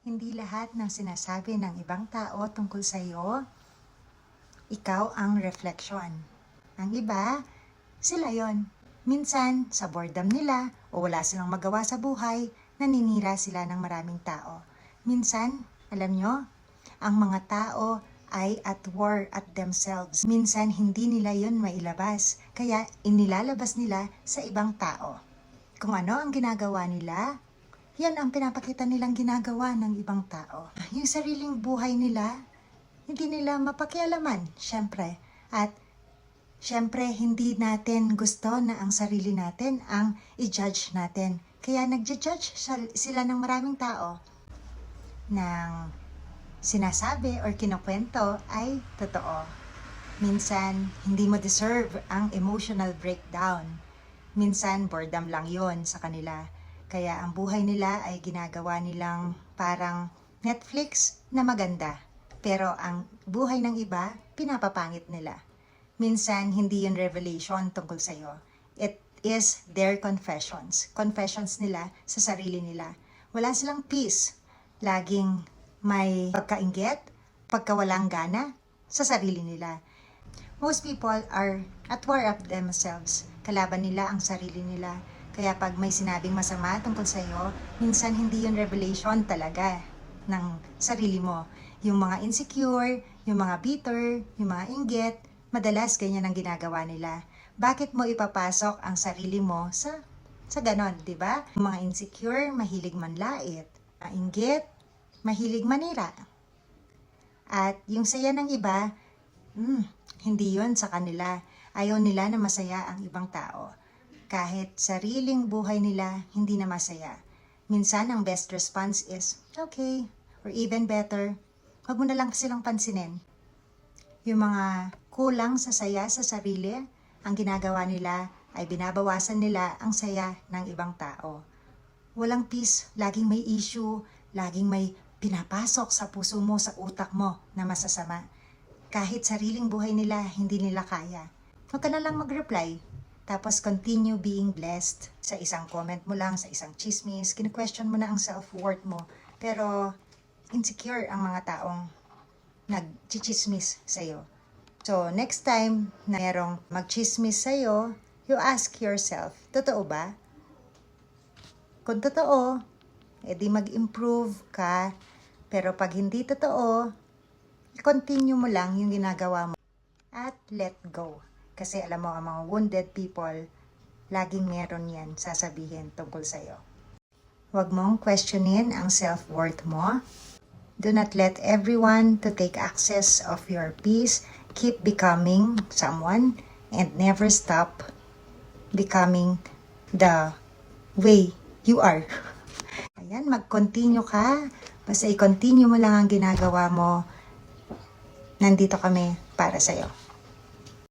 Hindi lahat ng sinasabi ng ibang tao tungkol sa iyo, ikaw ang reflection. Ang iba, sila yon. Minsan, sa boredom nila o wala silang magawa sa buhay, naninira sila ng maraming tao. Minsan, alam nyo, ang mga tao ay at war at themselves. Minsan, hindi nila yon mailabas, kaya inilalabas nila sa ibang tao. Kung ano ang ginagawa nila, yan ang pinapakita nilang ginagawa ng ibang tao. Yung sariling buhay nila, hindi nila mapakialaman, syempre. At syempre, hindi natin gusto na ang sarili natin ang i-judge natin. Kaya nagja-judge sila ng maraming tao ng sinasabi or kinukwento ay totoo. Minsan, hindi mo deserve ang emotional breakdown. Minsan, boredom lang yon sa kanila. Kaya ang buhay nila ay ginagawa nilang parang Netflix na maganda. Pero ang buhay ng iba, pinapapangit nila. Minsan, hindi yun revelation tungkol sa'yo. It is their confessions. Confessions nila sa sarili nila. Wala silang peace. Laging may pagkainggit, pagkawalang gana sa sarili nila. Most people are at war of themselves. Kalaban nila ang sarili nila. Kaya pag may sinabing masama tungkol sa iyo, minsan hindi yun revelation talaga ng sarili mo. Yung mga insecure, yung mga bitter, yung mga inggit, madalas ganyan ang ginagawa nila. Bakit mo ipapasok ang sarili mo sa ganon, di ba? Yung mga insecure, mahilig manlait. Ang inggit, mahilig manira. At yung saya ng iba, hindi yun sa kanila. Ayaw nila na masaya ang ibang tao. Kahit sariling buhay nila, hindi na masaya. Minsan, ang best response is, okay, or even better, wag mo na lang silang pansinin. Yung mga kulang sa saya sa sarili, ang ginagawa nila ay binabawasan nila ang saya ng ibang tao. Walang peace, laging may issue, laging may pinapasok sa puso mo, sa utak mo na masasama. Kahit sariling buhay nila, hindi nila kaya. Huwag ka na lang mag-reply. Tapos continue being blessed sa isang comment mo lang, sa isang chismis. Kine-question mo na ang self-worth mo. Pero insecure ang mga taong nag-chismis sa'yo. So next time na merong mag-chismis sa'yo, you ask yourself, totoo ba? Kung totoo, edi mag-improve ka. Pero pag hindi totoo, continue mo lang yung ginagawa mo. At let go. Kasi alam mo, ang mga wounded people, laging meron yan sasabihin tungkol sa'yo. Huwag mong questionin ang self-worth mo. Do not let everyone to take access of your peace. Keep becoming someone and never stop becoming the way you are. Ayan, mag-continue ka. Basta i-continue mo lang ang ginagawa mo. Nandito kami para sa'yo.